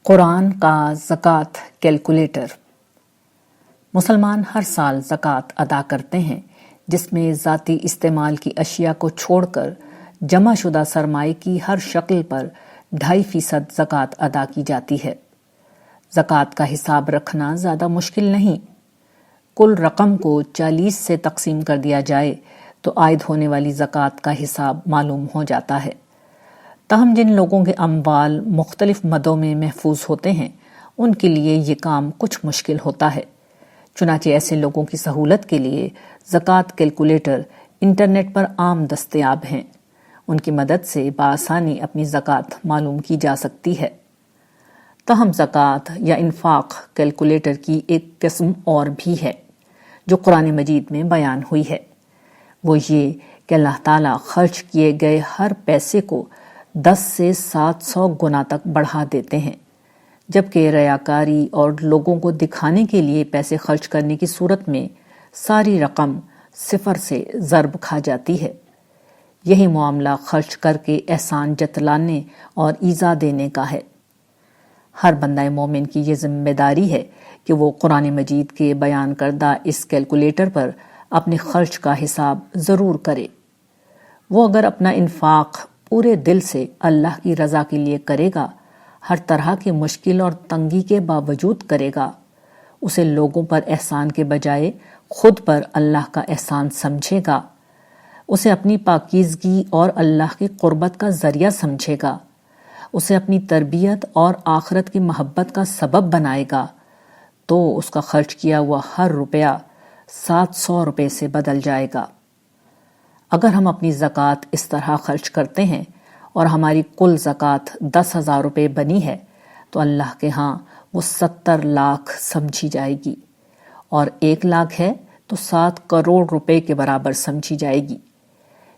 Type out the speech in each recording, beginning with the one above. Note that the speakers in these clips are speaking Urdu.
قرآن کا زکوٰۃ کیلکولیٹر۔ مسلمان ہر سال زکوٰۃ ادا کرتے ہیں، جس میں ذاتی استعمال کی اشیاء کو چھوڑ کر جمع شدہ سرمائے کی ہر شکل پر 2.5% زکوٰۃ ادا کی جاتی ہے۔ زکوٰۃ کا حساب رکھنا زیادہ مشکل نہیں۔ کل رقم کو 40 سے تقسیم کر دیا جائے تو عائد ہونے والی زکوٰۃ کا حساب معلوم ہو جاتا ہے۔ تاہم جن لوگوں کے اموال مختلف مدوں میں محفوظ ہوتے ہیں، ان کے لیے یہ کام کچھ مشکل ہوتا ہے۔ چنانچہ ایسے لوگوں کی سہولت کے لیے زکوٰۃ کیلکولیٹر انٹرنیٹ پر عام دستیاب ہیں۔ ان کی مدد سے بآسانی اپنی زکوٰۃ معلوم کی جا سکتی ہے۔ تاہم زکوٰۃ یا انفاق کیلکولیٹر کی ایک قسم اور بھی ہے جو قرآن مجید میں بیان ہوئی ہے۔ وہ یہ کہ اللہ تعالیٰ خرچ کیے گئے ہر پیسے کو 10 سے 700 گنا تک بڑھا دیتے ہیں، جبکہ ریاکاری اور لوگوں کو دکھانے کے لیے پیسے خرچ کرنے کی صورت میں ساری رقم 0 سے ضرب کھا جاتی ہے۔ یہی معاملہ خرچ کر کے احسان جتلانے اور ایذا دینے کا ہے۔ ہر بندہ مومن کی یہ ذمہ داری ہے کہ وہ قرآن مجید کے بیان کردہ اس کیلکولیٹر پر اپنے خرچ کا حساب ضرور کرے۔ وہ اگر اپنا انفاق پورے دل سے اللہ کی رضا کے لیے کرے گا، ہر طرح کی مشکل اور تنگی کے باوجود کرے گا، اسے لوگوں پر احسان کے بجائے خود پر اللہ کا احسان سمجھے گا، اسے اپنی پاکیزگی اور اللہ کی قربت کا ذریعہ سمجھے گا، اسے اپنی تربیت اور آخرت کی محبت کا سبب بنائے گا، تو اس کا خرچ کیا ہوا ہر روپیہ 700 روپے سے بدل جائے گا۔ اگر ہم اپنی زکوٰۃ اس طرح خرچ کرتے ہیں اور ہماری کل زکوٰۃ 10,000 روپے بنی ہے تو اللہ کے ہاں وہ 70 لاکھ سمجھی جائے گی، اور 1 لاکھ ہے تو 7 کروڑ روپے کے برابر سمجھی جائے گی۔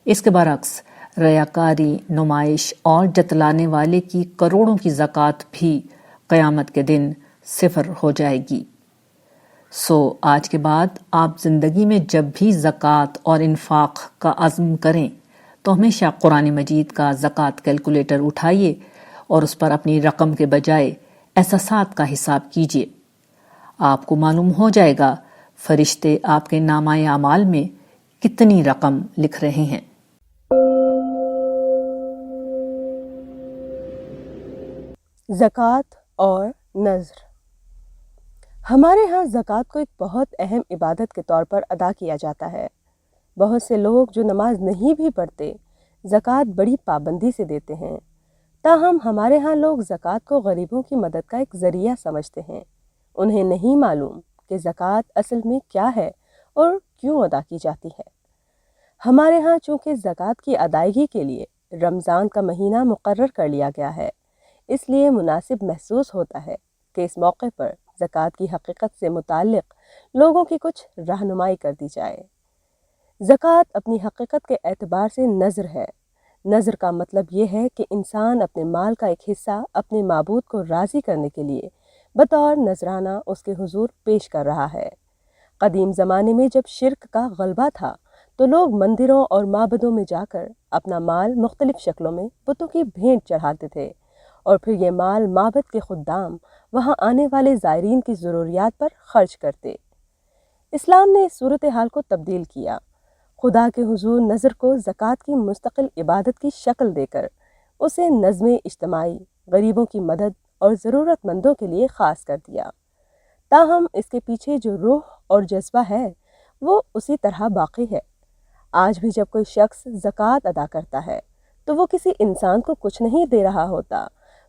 اس کے برعکس ریاکاری، نمائش اور جتلانے والے کی کروڑوں کی زکوٰۃ بھی قیامت کے دن 0 ہو جائے گی۔ آج کے بعد آپ زندگی میں جب بھی زکوٰۃ اور انفاق کا عزم کریں تو ہمیشہ قرآن مجید کا زکوٰۃ کیلکولیٹر اٹھائیے اور اس پر اپنی رقم کے بجائے احساسات کا حساب کیجیے۔ آپ کو معلوم ہو جائے گا فرشتے آپ کے نامہ اعمال میں کتنی رقم لکھ رہے ہیں۔ زکوٰۃ اور نذر۔ ہمارے ہاں زکوٰۃ کو ایک بہت اہم عبادت کے طور پر ادا کیا جاتا ہے۔ بہت سے لوگ جو نماز نہیں بھی پڑھتے، زکوٰۃ بڑی پابندی سے دیتے ہیں۔ تاہم ہمارے ہاں لوگ زکوٰۃ کو غریبوں کی مدد کا ایک ذریعہ سمجھتے ہیں۔ انہیں نہیں معلوم کہ زکوٰۃ اصل میں کیا ہے اور کیوں ادا کی جاتی ہے۔ ہمارے ہاں چونکہ زکوٰۃ کی ادائیگی کے لیے رمضان کا مہینہ مقرر کر لیا گیا ہے، اس لیے مناسب محسوس ہوتا ہے کہ اس موقع پر زکوٰۃ کی حقیقت سے متعلق لوگوں کی کچھ رہنمائی کر دی جائے۔ زکوٰۃ اپنی حقیقت کے اعتبار سے نذر ہے۔ نذر کا مطلب یہ ہے کہ انسان اپنے مال کا ایک حصہ اپنے معبود کو راضی کرنے کے لیے بطور نذرانہ اس کے حضور پیش کر رہا ہے۔ قدیم زمانے میں جب شرک کا غلبہ تھا تو لوگ مندروں اور معبدوں میں جا کر اپنا مال مختلف شکلوں میں بتوں کی بھینٹ چڑھاتے تھے، اور پھر یہ مال معبد کے خدام وہاں آنے والے زائرین کی ضروریات پر خرچ کرتے۔ اسلام نے اس صورتحال کو تبدیل کیا۔ خدا کے حضور نذر کو زکوٰۃ کی مستقل عبادت کی شکل دے کر اسے نظم اجتماعی، غریبوں کی مدد اور ضرورت مندوں کے لیے خاص کر دیا۔ تاہم اس کے پیچھے جو روح اور جذبہ ہے وہ اسی طرح باقی ہے۔ آج بھی جب کوئی شخص زکوٰۃ ادا کرتا ہے تو وہ کسی انسان کو کچھ نہیں دے رہا ہوتا،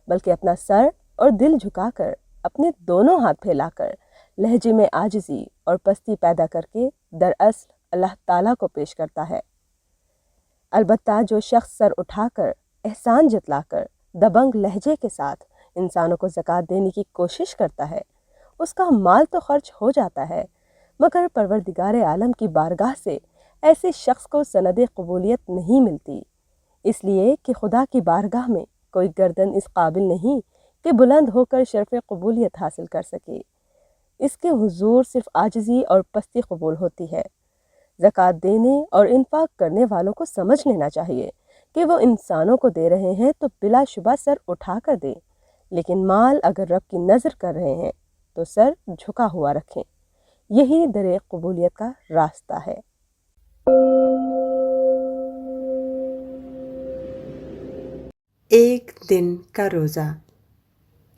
بلکہ اپنا سر اور دل جھکا کر، اپنے دونوں ہاتھ پھیلا کر، لہجے میں عاجزی اور پستی پیدا کر کے دراصل اللہ تعالیٰ کو پیش کرتا ہے۔ البتہ جو شخص سر اٹھا کر، احسان جتلا کر، دبنگ لہجے کے ساتھ انسانوں کو زکوٰۃ دینے کی کوشش کرتا ہے، اس کا مال تو خرچ ہو جاتا ہے، مگر پروردگار عالم کی بارگاہ سے ایسے شخص کو سند قبولیت نہیں ملتی، اس لیے کہ خدا کی بارگاہ میں کوئی گردن اس قابل نہیں کہ بلند ہو کر شرف قبولیت حاصل کر سکے۔ اس کے حضور صرف عاجزی اور پستی قبول ہوتی ہے۔ زکوٰۃ دینے اور انفاق کرنے والوں کو سمجھ لینا چاہیے کہ وہ انسانوں کو دے رہے ہیں تو بلا شبہ سر اٹھا کر دیں، لیکن مال اگر رب کی نظر کر رہے ہیں تو سر جھکا ہوا رکھیں، یہی در قبولیت کا راستہ ہے۔ ایک دن کا روزہ۔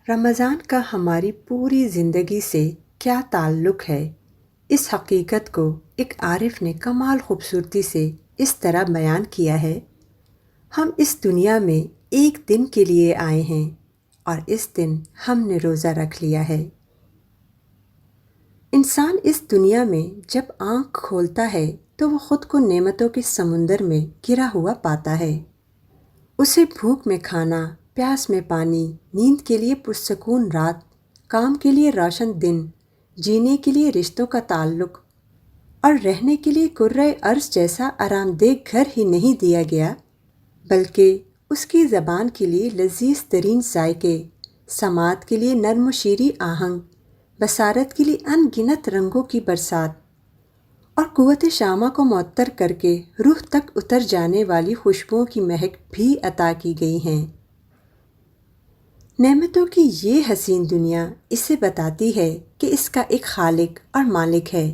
رمضان کا ہماری پوری زندگی سے کیا تعلق ہے، اس حقیقت کو ایک عارف نے کمال خوبصورتی سے اس طرح بیان کیا ہے: ہم اس دنیا میں ایک دن کے لیے آئے ہیں اور اس دن ہم نے روزہ رکھ لیا ہے۔ انسان اس دنیا میں جب آنکھ کھولتا ہے تو وہ خود کو نعمتوں کے سمندر میں گرا ہوا پاتا ہے۔ اسے بھوک میں کھانا، پیاس میں پانی، نیند کے لیے پرسکون رات، کام کے لیے روشن دن، جینے کے لیے رشتوں کا تعلق اور رہنے کے لیے کرۂ ارض جیسا آرام دہ گھر ہی نہیں دیا گیا، بلکہ اس کی زبان کے لیے لذیذ ترین ذائقے، سماعت کے لیے نرم و شیریں آہنگ، بصارت کے لیے ان گنت رنگوں کی برسات اور قوت شامہ کو معطر کر کے روح تک اتر جانے والی خوشبوؤں کی مہک بھی عطا کی گئی ہیں۔ نعمتوں کی یہ حسین دنیا اسے بتاتی ہے کہ اس کا ایک خالق اور مالک ہے،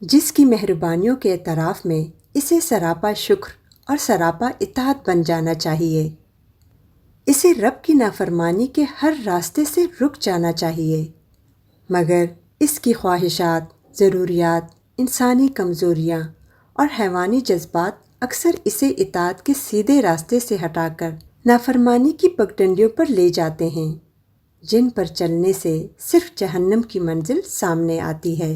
جس کی مہربانیوں کے اعتراف میں اسے سراپا شکر اور سراپا اطاعت بن جانا چاہیے۔ اسے رب کی نافرمانی کے ہر راستے سے رک جانا چاہیے، مگر اس کی خواہشات، ضروریات، انسانی کمزوریاں اور حیوانی جذبات اکثر اسے اطاعت کے سیدھے راستے سے ہٹا کر نافرمانی کی پگڈنڈیوں پر لے جاتے ہیں، جن پر چلنے سے صرف جہنم کی منزل سامنے آتی ہے۔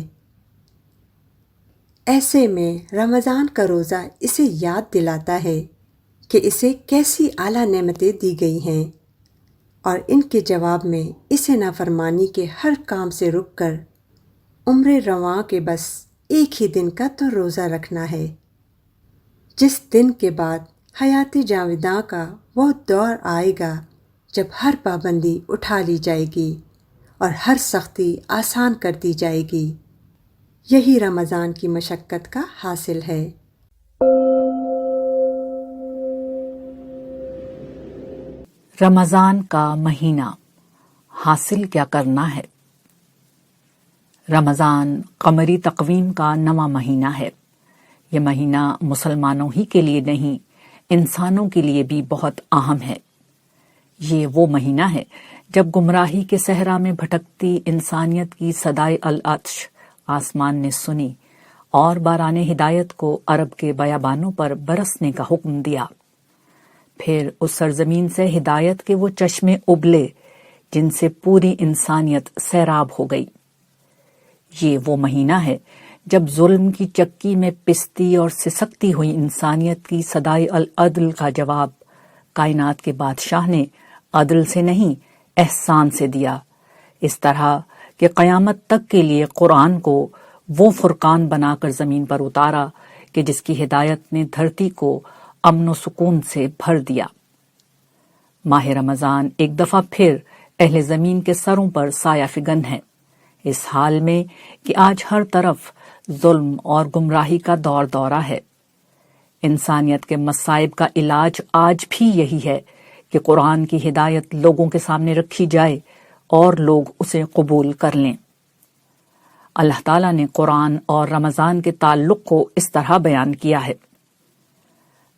ایسے میں رمضان کا روزہ اسے یاد دلاتا ہے کہ اسے کیسی اعلیٰ نعمتیں دی گئی ہیں، اور ان کے جواب میں اسے نافرمانی کے ہر کام سے رک کر عمر رواں کے بس ایک ہی دن کا تو روزہ رکھنا ہے، جس دن کے بعد حیات جاوداں کا وہ دور آئے گا جب ہر پابندی اٹھا لی جائے گی اور ہر سختی آسان کر دی جائے گی۔ یہی رمضان کی مشقت کا حاصل ہے۔ رمضان کا مہینہ، حاصل کیا کرنا ہے؟ رمضان قمری تقویم کا نواں مہینہ ہے۔ یہ مہینہ مسلمانوں ہی کے لیے نہیں، انسانوں کے لیے بھی بہت اہم ہے۔ یہ وہ مہینہ ہے جب گمراہی کے صحرا میں بھٹکتی انسانیت کی صدائے العطش آسمان نے سنی اور باران ہدایت کو عرب کے بیابانوں پر برسنے کا حکم دیا۔ پھر اس سرزمین سے ہدایت کے وہ چشمے ابلے جن سے پوری انسانیت سیراب ہو گئی۔ یہ وہ مہینہ ہے جب ظلم کی چکی میں پستی اور سسکتی ہوئی انسانیت کی صدائے العدل کا جواب کائنات کے بادشاہ نے عدل سے نہیں، احسان سے دیا، اس طرح کہ قیامت تک کے لیے قرآن کو وہ فرقان بنا کر زمین پر اتارا کہ جس کی ہدایت نے دھرتی کو امن و سکون سے بھر دیا۔ ماہ رمضان ایک دفعہ پھر اہل زمین کے سروں پر سایہ فگن ہے، اس حال میں کہ آج ہر طرف ظلم اور گمراہی کا دور دورہ ہے۔ انسانیت کے مصائب کا علاج آج بھی یہی ہے کہ قرآن کی ہدایت لوگوں کے سامنے رکھی جائے اور لوگ اسے قبول کر لیں۔ اللہ تعالیٰ نے قرآن اور رمضان کے تعلق کو اس طرح بیان کیا ہے: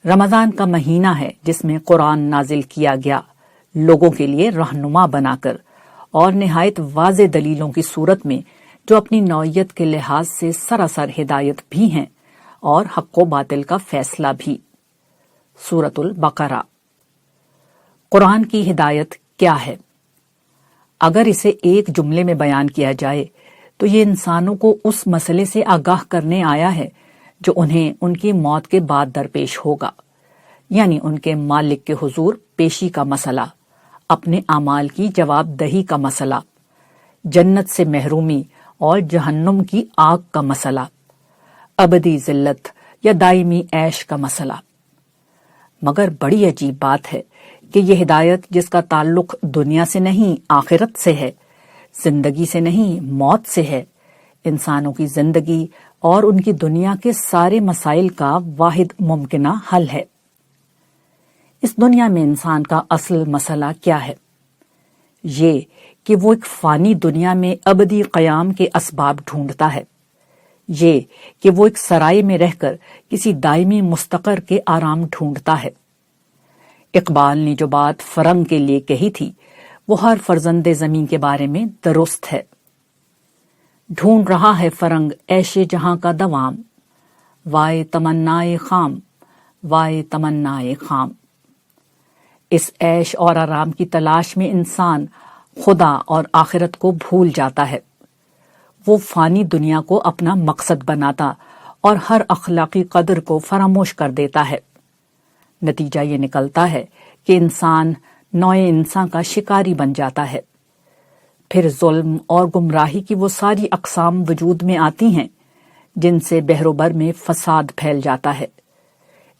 رمضان کا مہینہ ہے جس میں قرآن نازل کیا گیا لوگوں کے لیے رہنما بنا کر اور نہایت واضح دلیلوں کی صورت میں، جو اپنی نوعیت کے لحاظ سے سراسر ہدایت بھی ہیں اور حق و باطل کا فیصلہ بھی۔ سورۃ البقرہ۔ قرآن کی ہدایت کیا ہے؟ اگر اسے ایک جملے میں بیان کیا جائے تو یہ انسانوں کو اس مسئلے سے آگاہ کرنے آیا ہے جو انہیں ان کی موت کے بعد درپیش ہوگا، یعنی ان کے مالک کے حضور پیشی کا مسئلہ، اپنے اعمال کی جواب دہی کا مسئلہ، جنت سے محرومی اور جہنم کی آگ کا مسئلہ، ابدی ذلت یا دائمی عیش کا مسئلہ۔ مگر بڑی عجیب بات ہے کہ یہ ہدایت جس کا تعلق دنیا سے نہیں آخرت سے ہے، زندگی سے نہیں موت سے ہے، انسانوں کی زندگی اور ان کی دنیا کے سارے مسائل کا واحد ممکنہ حل ہے۔ اس دنیا میں انسان کا اصل مسئلہ کیا ہے؟ یہ کہ وہ ایک فانی دنیا میں ابدی قیام کے اسباب ڈھونڈتا ہے، یہ کہ وہ ایک سرائے میں رہ کر کسی دائمی مستقر کے آرام ڈھونڈتا ہے۔ اقبال نے جو بات فرنگ کے لیے کہی تھی وہ ہر فرزند زمین کے بارے میں درست ہے۔ ڈھونڈ رہا ہے فرنگ عیش جہاں کا دوام، وائے تمنائے خام، وائے تمنائے خام۔ اس عیش اور آرام کی تلاش میں انسان خدا اور آخرت کو بھول جاتا ہے۔ وہ فانی دنیا کو اپنا مقصد بناتا اور ہر اخلاقی قدر کو فراموش کر دیتا ہے۔ نتیجہ یہ نکلتا ہے کہ انسان نوع انسان کا شکاری بن جاتا ہے۔ پھر ظلم اور گمراہی کی وہ ساری اقسام وجود میں آتی ہیں جن سے بحر و بر میں فساد پھیل جاتا ہے۔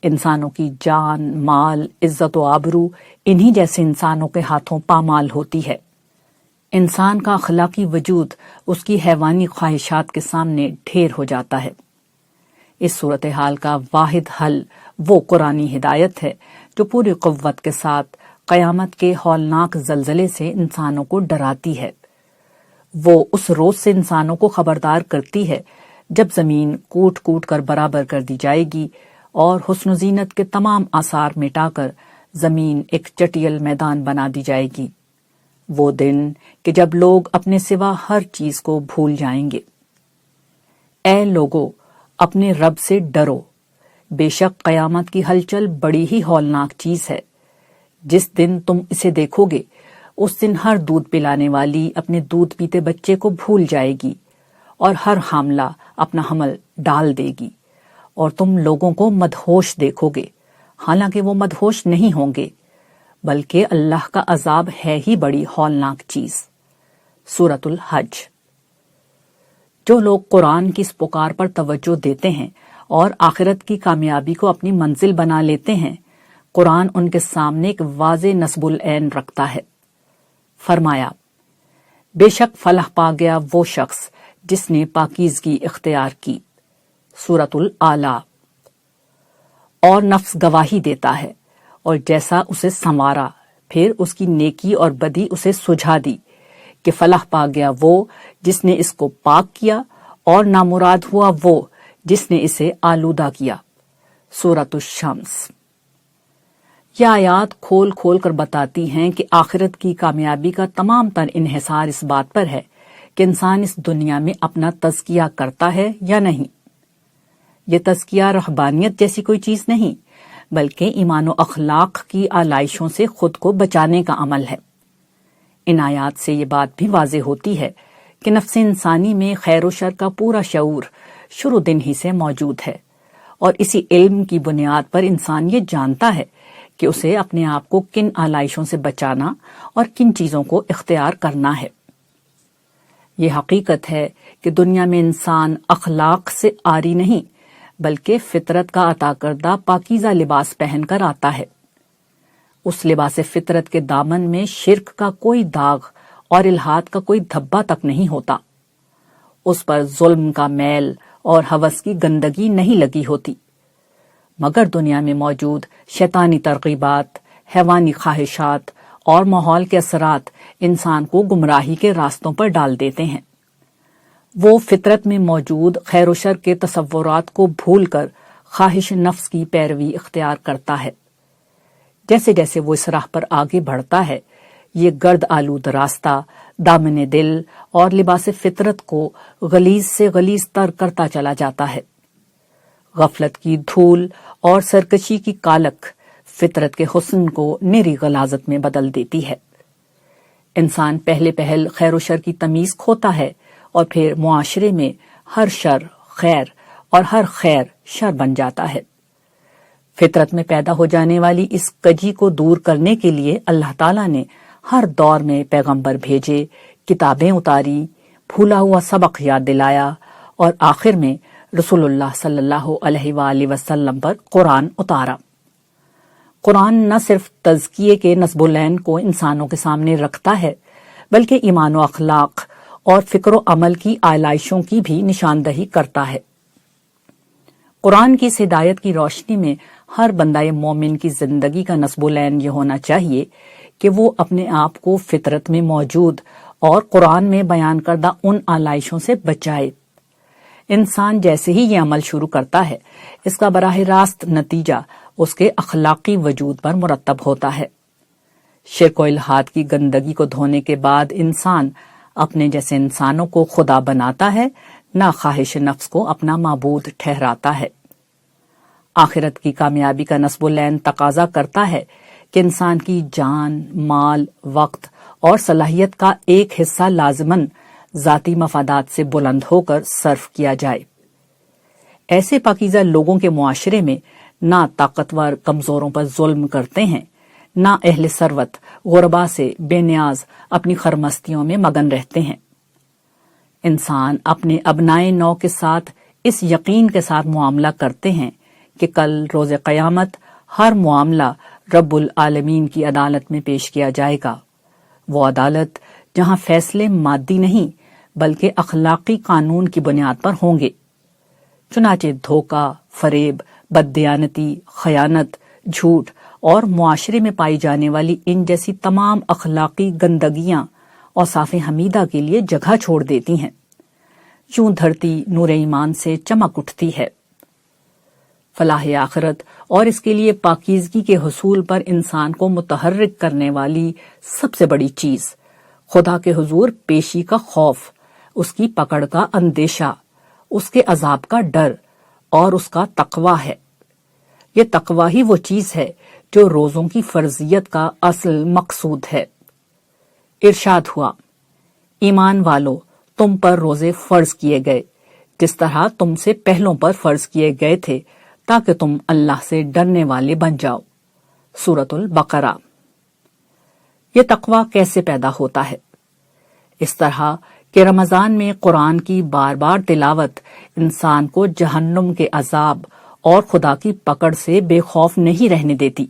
انسانوں کی جان، مال، عزت و آبرو انہی جیسے انسانوں کے ہاتھوں پامال ہوتی ہے۔ انسان کا اخلاقی وجود اس کی حیوانی خواہشات کے سامنے ڈھیر ہو جاتا ہے۔ اس صورتحال کا واحد حل وہ قرآنی ہدایت ہے جو پوری قوت کے ساتھ قیامت کے ہولناک زلزلے سے انسانوں کو ڈراتی ہے۔ وہ اس روز سے انسانوں کو خبردار کرتی ہے جب زمین کوٹ کوٹ کر برابر کر دی جائے گی اور حسن و زینت کے تمام آثار مٹا کر زمین ایک چٹیل میدان بنا دی جائے گی۔ وہ دن کہ جب لوگ اپنے سوا ہر چیز کو بھول جائیں گے۔ اے لوگو، اپنے رب سے ڈرو، بے شک قیامت کی ہلچل بڑی ہی ہولناک چیز ہے۔ جس دن تم اسے دیکھو گے اس دن ہر دودھ پلانے والی اپنے دودھ پیتے بچے کو بھول جائے گی اور ہر حاملہ اپنا حمل ڈال دے گی، اور تم لوگوں کو مدہوش دیکھو گے، حالانکہ وہ مدہوش نہیں ہوں گے، بلکہ اللہ کا عذاب ہے ہی بڑی ہولناک چیز۔ سورۃ الحج۔ جو لوگ قرآن کی اس پکار پر توجہ دیتے ہیں اور آخرت کی کامیابی کو اپنی منزل بنا لیتے ہیں، قرآن ان کے سامنے ایک واضح نصب العین رکھتا ہے۔ فرمایا، بے شک فلاح پا گیا وہ شخص جس نے پاکیزگی اختیار کی۔ سورۃ الاعلیٰ۔ اور نفس گواہی دیتا ہے اور جیسا اسے سنوارا، پھر اس کی نیکی اور بدی اسے سجھا دی کہ فلاح پا گیا وہ جس نے اس کو پاک کیا اور نامراد ہوا وہ جس نے اسے آلودہ کیا۔ سورۃ الشمس۔ یہ آیات کھول کھول کر بتاتی ہیں کہ آخرت کی کامیابی کا تمام تر انحصار اس بات پر ہے کہ انسان اس دنیا میں اپنا تزکیہ کرتا ہے یا نہیں۔ یہ تزکیہ رہبانیت جیسی کوئی چیز نہیں، بلکہ ایمان و اخلاق کی آلائشوں سے خود کو بچانے کا عمل ہے۔ ان آیات سے یہ بات بھی واضح ہوتی ہے کہ نفس انسانی میں خیر و شر کا پورا شعور شروع دن ہی سے موجود ہے، اور اسی علم کی بنیاد پر انسان یہ جانتا ہے کہ اسے اپنے آپ کو کن آلائشوں سے بچانا اور کن چیزوں کو اختیار کرنا ہے۔ یہ حقیقت ہے کہ دنیا میں انسان اخلاق سے عاری نہیں بلکہ فطرت کا عطا کردہ پاکیزہ لباس پہن کر آتا ہے۔ اس لباس فطرت کے دامن میں شرک کا کوئی داغ اور الحاد کا کوئی دھبا تک نہیں ہوتا، اس پر ظلم کا میل اور ہوس کی گندگی نہیں لگی ہوتی، مگر دنیا میں موجود شیطانی ترغیبات، حیوانی خواہشات اور ماحول کے اثرات انسان کو گمراہی کے راستوں پر ڈال دیتے ہیں۔ وہ فطرت میں موجود خیر و شر کے تصورات کو بھول کر خواہش نفس کی پیروی اختیار کرتا ہے۔ جیسے جیسے وہ اس راہ پر آگے بڑھتا ہے، یہ گرد آلود راستہ دامن دل اور لباس فطرت کو غلیظ سے غلیظ تر کرتا چلا جاتا ہے۔ غفلت کی دھول اور سرکشی کی کالک فطرت کے حسن کو نری غلاظت میں بدل دیتی ہے۔ انسان پہلے پہل خیر و شر کی تمیز کھوتا ہے اور پھر معاشرے میں ہر شر خیر اور ہر خیر شر بن جاتا ہے۔ فطرت میں پیدا ہو جانے والی اس کجی کو دور کرنے کے لیے اللہ تعالیٰ نے ہر دور میں پیغمبر بھیجے، کتابیں اتاری، بھولا ہوا سبق یاد دلایا، اور آخر میں رسول اللہ صلی اللہ علیہ وآلہ وسلم پر قرآن اتارا۔ قرآن نہ صرف تزکیے کے نصب العین کو انسانوں کے سامنے رکھتا ہے بلکہ ایمان و اخلاق اور فکر و عمل کی آلائشوں کی بھی نشاندہی کرتا ہے۔ قرآن کی اس ہدایت کی روشنی میں ہر بندہ مومن کی زندگی کا نصب العین یہ ہونا چاہیے کہ وہ اپنے آپ کو فطرت میں موجود اور قرآن میں بیان کردہ ان آلائشوں سے بچائے۔ انسان جیسے ہی یہ عمل شروع کرتا ہے، اس کا براہ راست نتیجہ اس کے اخلاقی وجود پر مرتب ہوتا ہے۔ شرک و الحاد کی گندگی کو دھونے کے بعد انسان اپنے جیسے انسانوں کو خدا بناتا ہے، نہ خواہش نفس کو اپنا معبود ٹھہراتا ہے۔ آخرت کی کامیابی کا نصب العین تقاضا کرتا ہے کہ انسان کی جان، مال، وقت اور صلاحیت کا ایک حصہ لازماً ذاتی مفادات سے بلند ہو کر صرف کیا جائے۔ ایسے پاکیزہ لوگوں کے معاشرے میں نہ طاقتور کمزوروں پر ظلم کرتے ہیں، نہ اہل ثروت غربا سے بے نیاز اپنی خرمستیوں میں مگن رہتے ہیں۔ انسان اپنے ابنائے نو کے ساتھ اس یقین کے ساتھ معاملہ کرتے ہیں کہ کل روز قیامت ہر معاملہ رب العالمین کی عدالت میں پیش کیا جائے گا، وہ عدالت جہاں فیصلے مادی نہیں بلکہ اخلاقی قانون کی بنیاد پر ہوں گے۔ چنانچہ دھوکہ، فریب، بددیانتی، خیانت، جھوٹ اور معاشرے میں پائی جانے والی ان جیسی تمام اخلاقی گندگیاں اوصاف حمیدہ کے لیے جگہ چھوڑ دیتی ہیں۔ یوں دھرتی نور ایمان سے چمک اٹھتی ہے۔ فلاح آخرت اور اس کے لیے پاکیزگی کے حصول پر انسان کو متحرک کرنے والی سب سے بڑی چیز خدا کے حضور پیشی کا خوف، اس کی پکڑ کا اندیشہ، اس کے عذاب کا ڈر اور اس کا تقوی ہے۔ یہ تقوی ہی وہ چیز ہے جو روزوں کی فرضیت کا اصل مقصود ہے۔ ارشاد ہوا، ایمان والو تم پر روزے فرض کیے گئے جس طرح تم سے پہلوں پر فرض کیے گئے تھے تاکہ تم اللہ سے ڈرنے والے بن جاؤ۔ سورۃ البقرہ۔ یہ تقوی کیسے پیدا ہوتا ہے؟ اس طرح کہ رمضان میں قرآن کی بار بار تلاوت انسان کو جہنم کے عذاب اور خدا کی پکڑ سے بے خوف نہیں رہنے دیتی۔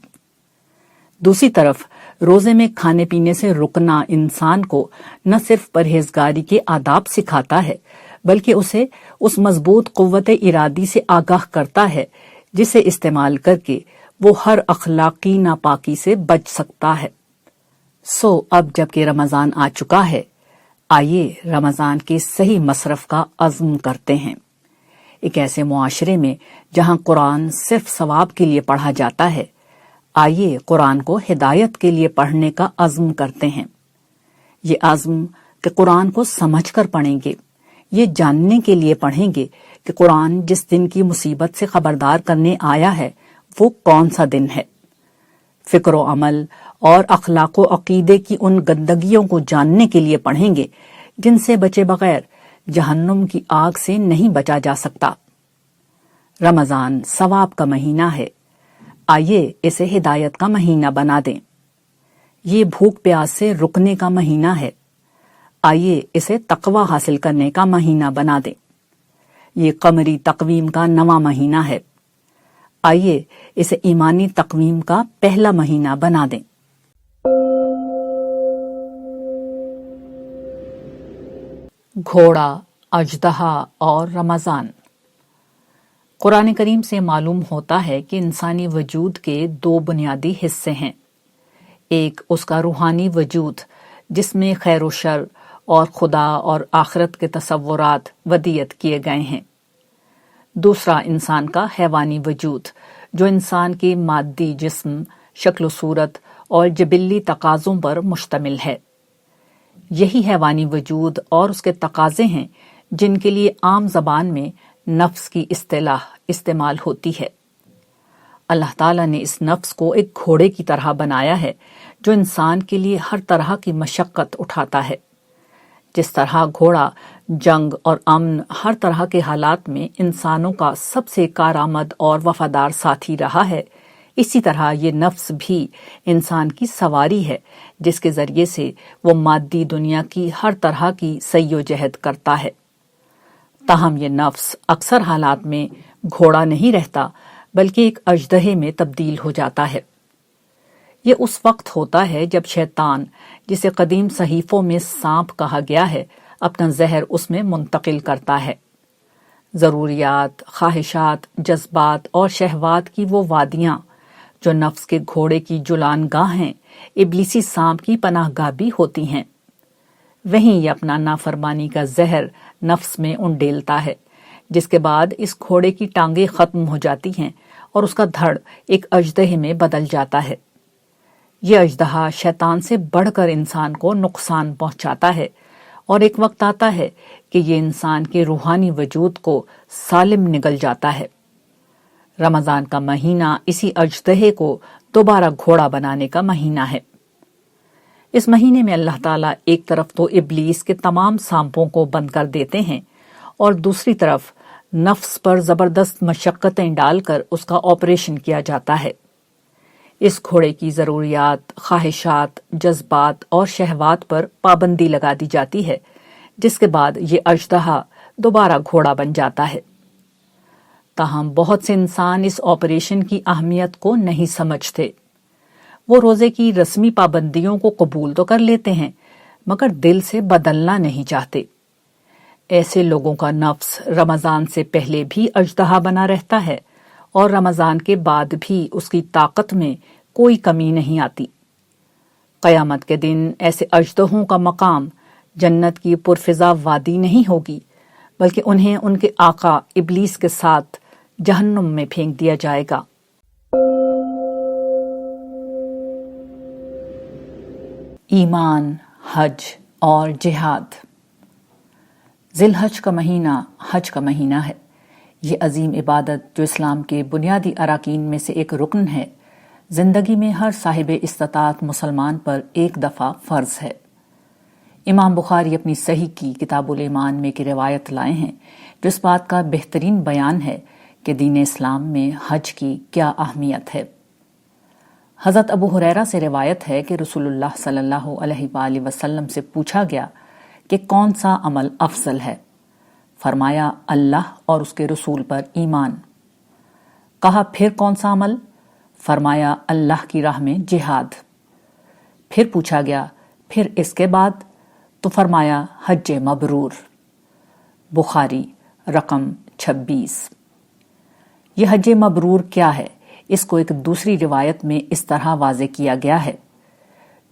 دوسری طرف روزے میں کھانے پینے سے رکنا انسان کو نہ صرف پرہیزگاری کے آداب سکھاتا ہے بلکہ اسے اس مضبوط قوت ارادی سے آگاہ کرتا ہے جسے استعمال کر کے وہ ہر اخلاقی ناپاکی سے بچ سکتا ہے۔ سو اب جب کہ رمضان آ چکا ہے، آئیے رمضان کے صحیح مصرف کا عزم کرتے ہیں۔ ایک ایسے معاشرے میں جہاں قرآن صرف ثواب کے لیے پڑھا جاتا ہے، آئیے قرآن کو ہدایت کے لیے پڑھنے کا عزم کرتے ہیں۔ یہ عزم کہ قرآن کو سمجھ کر پڑھیں گے، یہ جاننے کے لیے پڑھیں گے کہ قرآن جس دن کی مصیبت سے خبردار کرنے آیا ہے وہ کون سا دن ہے۔ فکر و عمل اور اخلاق و عقیدے کی ان گندگیوں کو جاننے کے لیے پڑھیں گے جن سے بچے بغیر جہنم کی آگ سے نہیں بچا جا سکتا۔ رمضان ثواب کا مہینہ ہے، آئیے اسے ہدایت کا مہینہ بنا دیں۔ یہ بھوک پیاس سے رکنے کا مہینہ ہے، آئیے اسے تقوی حاصل کرنے کا مہینہ بنا دیں۔ یہ قمری تقویم کا نواں مہینہ ہے، آئیے اسے ایمانی تقویم کا پہلا مہینہ بنا دیں۔ گھوڑا، اژدہا اور رمضان۔ قرآن کریم سے معلوم ہوتا ہے کہ انسانی وجود کے دو بنیادی حصے ہیں۔ ایک اس کا روحانی وجود جس میں خیر و شر اور خدا اور آخرت کے تصورات ودیعت کیے گئے ہیں۔ دوسرا انسان کا حیوانی وجود جو انسان کے مادی جسم، شکل و صورت اور جبلی تقاضوں پر مشتمل ہے۔ یہی حیوانی وجود اور اس کے تقاضے ہیں جن کے لیے عام زبان میں نفس کی اصطلاح استعمال ہوتی ہے۔ اللہ تعالیٰ نے اس نفس کو ایک گھوڑے کی طرح بنایا ہے جو انسان کے لیے ہر طرح کی مشقت اٹھاتا ہے۔ جس طرح گھوڑا جنگ اور امن ہر طرح کے حالات میں انسانوں کا سب سے کارآمد اور وفادار ساتھی رہا ہے، اسی طرح یہ نفس بھی انسان کی سواری ہے جس کے ذریعے سے وہ مادی دنیا کی ہر طرح کی سعی و جہد کرتا ہے۔ تاہم یہ نفس اکثر حالات میں گھوڑا نہیں رہتا بلکہ ایک اژدہے میں تبدیل ہو جاتا ہے۔ یہ اس وقت ہوتا ہے جب شیطان، جسے قدیم صحیفوں میں سانپ کہا گیا ہے، اپنا زہر اس میں منتقل کرتا ہے۔ ضروریات، خواہشات، جذبات اور شہوات کی وہ وادیاں جو نفس کے گھوڑے کی جلان گاہیں، ابلیسی سانپ کی پناہ گاہ بھی ہوتی ہیں، وہیں یہ اپنا نافرمانی کا زہر نفس میں انڈیلتا ہے، جس کے بعد اس گھوڑے کی ٹانگیں ختم ہو جاتی ہیں اور اس کا دھڑ ایک اژدہے میں بدل جاتا ہے۔ یہ اژدہا شیطان سے بڑھ کر انسان کو نقصان پہنچاتا ہے، اور ایک وقت آتا ہے کہ یہ انسان کے روحانی وجود کو سالم نگل جاتا ہے۔ رمضان کا مہینہ اسی اژدہے کو دوبارہ گھوڑا بنانے کا مہینہ ہے۔ اس مہینے میں اللہ تعالیٰ ایک طرف تو ابلیس کے تمام سانپوں کو بند کر دیتے ہیں اور دوسری طرف نفس پر زبردست مشقتیں ڈال کر اس کا آپریشن کیا جاتا ہے۔ اس گھوڑے کی ضروریات، خواہشات، جذبات اور شہوات پر پابندی لگا دی جاتی ہے، جس کے بعد یہ اژدہا دوبارہ گھوڑا بن جاتا ہے۔ تاہم بہت سے انسان اس آپریشن کی اہمیت کو نہیں سمجھتے۔ وہ روزے کی رسمی پابندیوں کو قبول تو کر لیتے ہیں، مگر دل سے بدلنا نہیں چاہتے۔ ایسے لوگوں کا نفس رمضان سے پہلے بھی اژدہا بنا رہتا ہے اور رمضان کے بعد بھی اس کی طاقت میں کوئی کمی نہیں آتی۔ قیامت کے دن ایسے اژدہوں کا مقام جنت کی پرفضا وادی نہیں ہوگی، بلکہ انہیں ان کے آقا ابلیس کے ساتھ جہنم میں پھینک دیا جائے گا۔ ایمان، حج اور جہاد۔ ذی الحج کا مہینہ حج کا مہینہ ہے۔ یہ عظیم عبادت جو اسلام کے بنیادی اراکین میں سے ایک رکن ہے، زندگی میں ہر صاحب استطاعت مسلمان پر ایک دفعہ فرض ہے۔ امام بخاری اپنی صحیح کی کتاب الایمان میں ایک روایت لائے ہیں جو اس بات کا بہترین بیان ہے کہ دین اسلام میں حج کی کیا اہمیت ہے۔ حضرت ابو ہریرہ سے روایت ہے کہ رسول اللہ صلی اللہ علیہ وآلہ وسلم سے پوچھا گیا کہ کون سا عمل افضل ہے؟ فرمایا اللہ اور اس کے رسول پر ایمان۔ کہا پھر کون سا عمل؟ فرمایا اللہ کی راہ میں جہاد۔ پھر پوچھا گیا پھر اس کے بعد؟ تو فرمایا حج مبرور۔ بخاری رقم 26۔ یہ حج مبرور کیا ہے؟ اس کو ایک دوسری روایت میں اس طرح واضح کیا گیا ہے: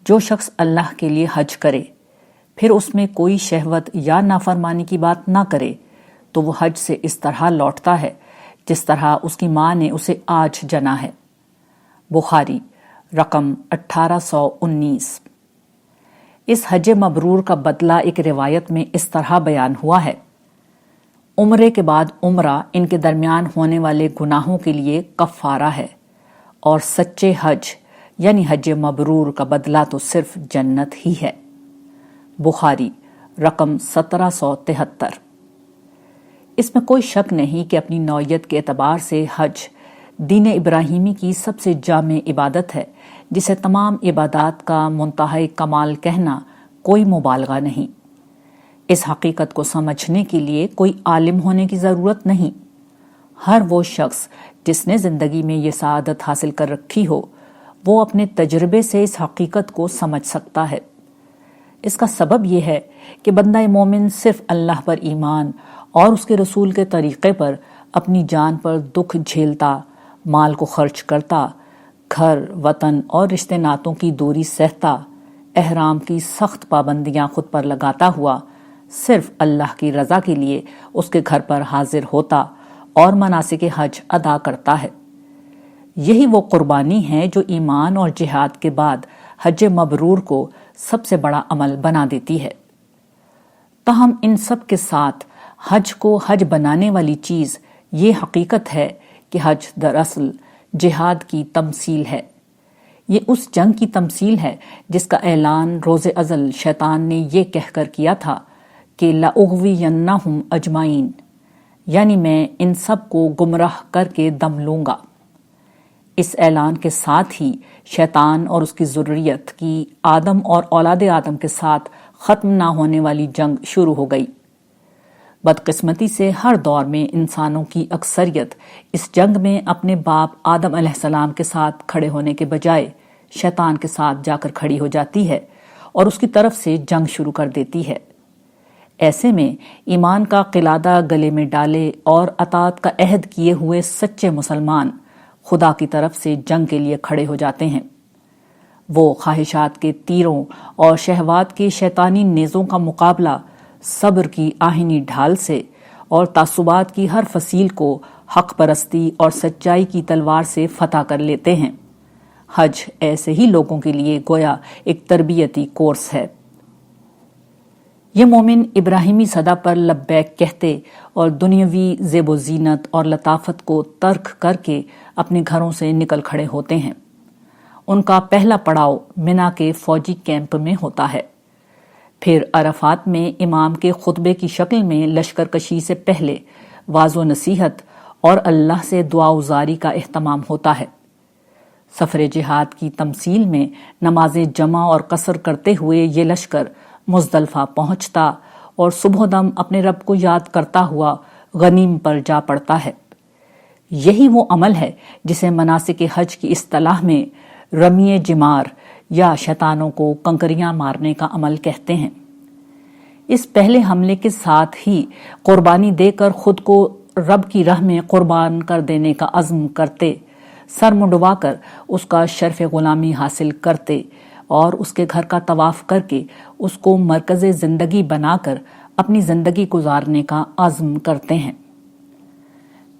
جو شخص اللہ کے لیے حج کرے پھر اس میں کوئی شہوت یا نافرمانی کی بات نہ کرے تو وہ حج سے اس طرح لوٹتا ہے جس طرح اس کی ماں نے اسے آج جنا ہے۔ بخاری رقم 1819۔ اس حج مبرور کا بدلہ ایک روایت میں اس طرح بیان ہوا ہے: عمرے کے بعد عمرہ ان کے درمیان ہونے والے گناہوں کے لیے کفارہ ہے، اور سچے حج یعنی حج مبرور کا بدلہ تو صرف جنت ہی ہے۔ بخاری رقم 1773۔ اس میں کوئی شک نہیں کہ اپنی نوعیت کے اعتبار سے حج دین ابراہیمی کی سب سے جامع عبادت ہے، جسے تمام عبادات کا منتہائی کمال کہنا کوئی مبالغہ نہیں۔ اس حقیقت کو سمجھنے کے لیے کوئی عالم ہونے کی ضرورت نہیں۔ ہر وہ شخص جس نے زندگی میں یہ سعادت حاصل کر رکھی ہو، وہ اپنے تجربے سے اس حقیقت کو سمجھ سکتا ہے۔ اس کا سبب یہ ہے کہ بندہ مومن صرف اللہ پر ایمان اور اس کے رسول کے طریقے پر اپنی جان پر دکھ جھیلتا، مال کو خرچ کرتا، گھر، وطن اور رشتے ناتوں کی دوری سہتا، احرام کی سخت پابندیاں خود پر لگاتا ہوا صرف اللہ کی رضا کے لیے اس کے گھر پر حاضر ہوتا اور مناسک حج ادا کرتا ہے۔ یہی وہ قربانی ہے جو ایمان اور جہاد کے بعد حج مبرور کو سب سے بڑا عمل بنا دیتی ہے۔ تاہم ان سب کے ساتھ حج کو حج بنانے والی چیز یہ حقیقت ہے کہ حج دراصل جہاد کی تمثیل ہے۔ یہ اس جنگ کی تمثیل ہے جس کا اعلان روز ازل شیطان نے یہ کہہ کر کیا تھا کہ لَأُغْوِيَنَّهُمْ أَجْمَعِينَ، یعنی میں ان سب کو گمراہ کر کے دم لوں گا۔ اس اعلان کے ساتھ ہی شیطان اور اس کی ذریت کی آدم اور اولاد آدم کے ساتھ ختم نہ ہونے والی جنگ شروع ہو گئی۔ بدقسمتی سے ہر دور میں انسانوں کی اکثریت اس جنگ میں اپنے باپ آدم علیہ السلام کے ساتھ کھڑے ہونے کے بجائے شیطان کے ساتھ جا کر کھڑی ہو جاتی ہے اور اس کی طرف سے جنگ شروع کر دیتی ہے۔ ایسے میں ایمان کا قلادہ گلے میں ڈالے اور اطاعت کا عہد کیے ہوئے سچے مسلمان خدا کی طرف سے جنگ کے لیے کھڑے ہو جاتے ہیں۔ وہ خواہشات کے تیروں اور شہوات کے شیطانی نیزوں کا مقابلہ صبر کی آہنی ڈھال سے اور تعصبات کی ہر فصیل کو حق پرستی اور سچائی کی تلوار سے فتح کر لیتے ہیں۔ حج ایسے ہی لوگوں کے لیے گویا ایک تربیتی کورس ہے۔ یہ مومن ابراہیمی صدا پر لبیک کہتے اور دنیاوی زیب و زینت اور لطافت کو ترک کر کے اپنے گھروں سے نکل کھڑے ہوتے ہیں۔ ان کا پہلا پڑاؤ منا کے فوجی کیمپ میں ہوتا ہے، پھر عرفات میں امام کے خطبے کی شکل میں لشکر کشی سے پہلے واعظ و نصیحت اور اللہ سے دعا وزاری کا اہتمام ہوتا ہے۔ سفر جہاد کی تمثیل میں نماز جمع اور قصر کرتے ہوئے یہ لشکر مزدلفہ پہنچتا اور صبح دم اپنے رب کو یاد کرتا ہوا غنیم پر جا پڑتا ہے۔ یہی وہ عمل ہے جسے مناسک حج کی اصطلاح میں رمی جمار یا شیطانوں کو کنکریاں مارنے کا عمل کہتے ہیں۔ اس پہلے حملے کے ساتھ ہی قربانی دے کر خود کو رب کی راہ میں قربان کر دینے کا عزم کرتے، سر منڈوا کر اس کا شرف غلامی حاصل کرتے اور اس کے گھر کا طواف کر کے اس کو مرکز زندگی بنا کر اپنی زندگی گزارنے کا عزم کرتے ہیں۔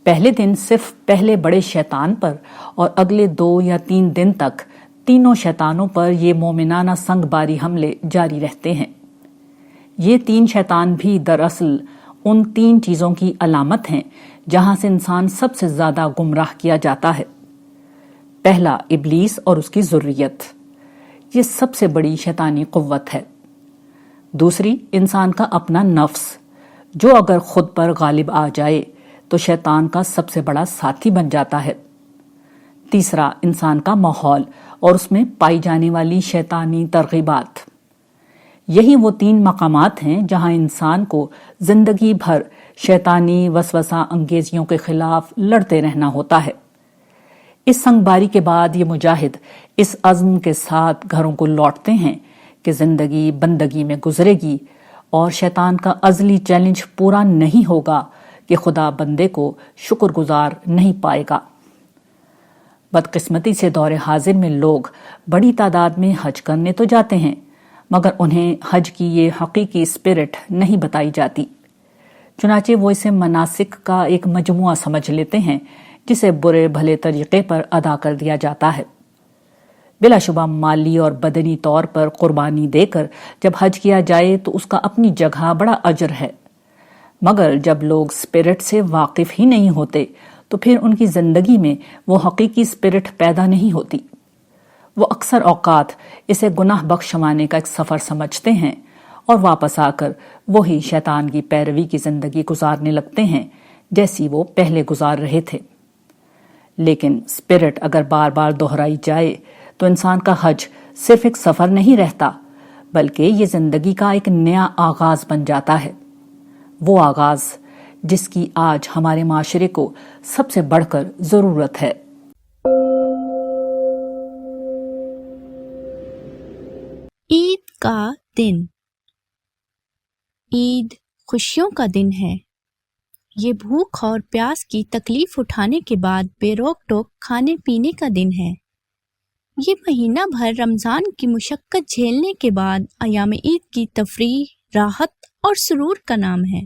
پہلے دن صرف پہلے بڑے شیطان پر اور اگلے 2 یا 3 دن تک تینوں شیطانوں پر یہ مومنانہ سنگ باری حملے جاری رہتے ہیں۔ یہ 3 شیطان بھی دراصل ان 3 چیزوں کی علامت ہیں جہاں سے انسان سب سے زیادہ گمراہ کیا جاتا ہے۔ پہلا ابلیس اور اس کی ذریت، یہ سب سے بڑی شیطانی قوت ہے۔ دوسری انسان کا اپنا نفس، جو اگر خود پر غالب آ جائے تو شیطان کا سب سے بڑا ساتھی بن جاتا ہے۔ تیسرا انسان کا ماحول اور اس میں پائی جانے والی شیطانی ترغیبات۔ یہی وہ 3 مقامات ہیں جہاں انسان کو زندگی بھر شیطانی وسوسہ انگیزیوں کے خلاف لڑتے رہنا ہوتا ہے۔ اس سنگ باری کے بعد یہ مجاہد اس عزم کے ساتھ گھروں کو لوٹتے ہیں کہ زندگی بندگی میں گزرے گی اور شیطان کا ازلی چیلنج پورا نہیں ہوگا کہ خدا بندے کو شکر گزار نہیں پائے گا۔ بدقسمتی سے دور حاضر میں لوگ بڑی تعداد میں حج کرنے تو جاتے ہیں، مگر انہیں حج کی یہ حقیقی اسپرٹ نہیں بتائی جاتی۔ چنانچہ وہ اسے مناسک کا ایک مجموعہ سمجھ لیتے ہیں جسے برے بھلے طریقے پر ادا کر دیا جاتا ہے۔ بلا شبہ مالی اور بدنی طور پر قربانی دے کر جب حج کیا جائے تو اس کا اپنی جگہ بڑا اجر ہے، مگر جب لوگ اسپرٹ سے واقف ہی نہیں ہوتے تو پھر ان کی زندگی میں وہ حقیقی اسپرٹ پیدا نہیں ہوتی۔ وہ اکثر اوقات اسے گناہ بخشوانے کا ایک سفر سمجھتے ہیں اور واپس آ کر وہی شیطان کی پیروی کی زندگی گزارنے لگتے ہیں جیسی وہ پہلے گزار رہے تھے۔ لیکن اسپرٹ اگر بار بار دہرائی جائے تو انسان کا حج صرف ایک سفر نہیں رہتا، بلکہ یہ زندگی کا ایک نیا آغاز بن جاتا ہے۔ وہ آغاز جس کی آج ہمارے معاشرے کو سب سے بڑھ کر ضرورت ہے۔ عید کا دن۔ عید خوشیوں کا دن ہے۔ یہ بھوک اور پیاس کی تکلیف اٹھانے کے بعد بے روک ٹوک کھانے پینے کا دن ہے۔ یہ مہینہ بھر رمضان کی مشقت جھیلنے کے بعد ایام عید کی تفریح، راحت اور سرور کا نام ہے۔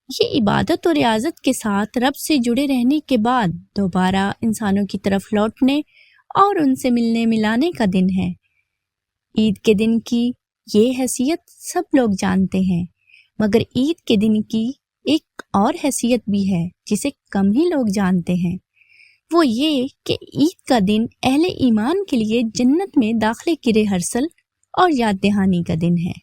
یہ عبادت اور ریاضت کے ساتھ رب سے جڑے رہنے کے بعد دوبارہ انسانوں کی طرف لوٹنے اور ان سے ملنے ملانے کا دن ہے۔ عید کے دن کی یہ حیثیت سب لوگ جانتے ہیں، مگر عید کے دن کی ایک اور حیثیت بھی ہے جسے کم ہی لوگ جانتے ہیں۔ وہ یہ کہ عید کا دن اہل ایمان کے لیے جنت میں داخلے کی ریہرسل اور یاد دہانی کا دن ہے۔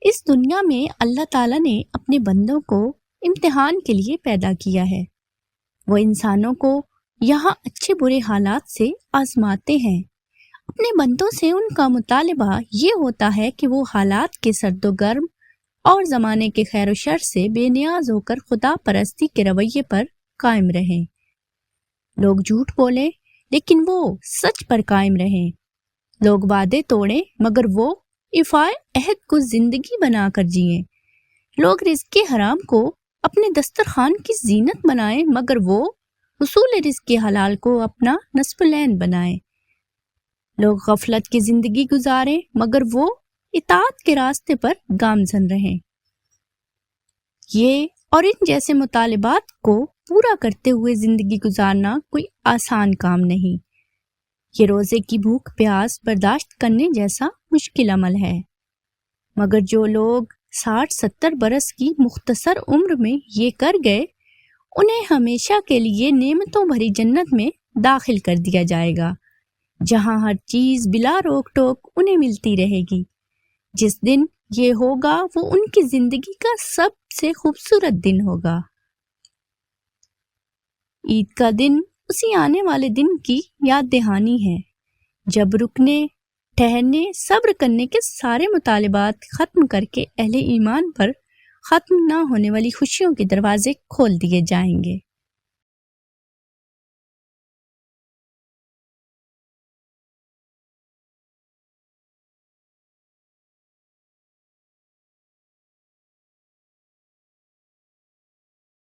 اس دنیا میں اللہ تعالیٰ نے اپنے بندوں کو امتحان کے لیے پیدا کیا ہے۔ وہ انسانوں کو یہاں اچھے برے حالات سے آزماتے ہیں۔ اپنے بندوں سے ان کا مطالبہ یہ ہوتا ہے کہ وہ حالات کے سرد و گرم اور زمانے کے خیر و شر سے بے نیاز ہو کر خدا پرستی کے رویے پر قائم رہیں۔ لوگ جھوٹ بولیں لیکن وہ سچ پر قائم رہیں۔ لوگ وعدے توڑیں مگر وہ ایفائے عہد کو زندگی بنا کر جئیں۔ لوگ رزق حرام کو اپنے دسترخوان کی زینت بنائیں مگر وہ حصول رزق حلال کو اپنا نصب العین بنائیں۔ لوگ غفلت کی زندگی گزاریں مگر وہ اطاعت کے راستے پر گامزن رہیں۔ یہ اور ان جیسے مطالبات کو پورا کرتے ہوئے زندگی گزارنا کوئی آسان کام نہیں۔ یہ روزے کی بھوک پیاس برداشت کرنے جیسا مشکل عمل ہے، مگر جو لوگ 60-70 برس کی مختصر عمر میں یہ کر گئے انہیں ہمیشہ کے لیے نعمتوں بھری جنت میں داخل کر دیا جائے گا، جہاں ہر چیز بلا روک ٹوک انہیں ملتی رہے گی۔ جس دن یہ ہوگا وہ ان کی زندگی کا سب سے خوبصورت دن ہوگا۔ عید کا دن اسی آنے والے دن کی یاد دہانی ہے جب رکنے، ٹھہرنے، صبر کرنے کے سارے مطالبات ختم کر کے اہل ایمان پر ختم نہ ہونے والی خوشیوں کے دروازے کھول دیے جائیں گے۔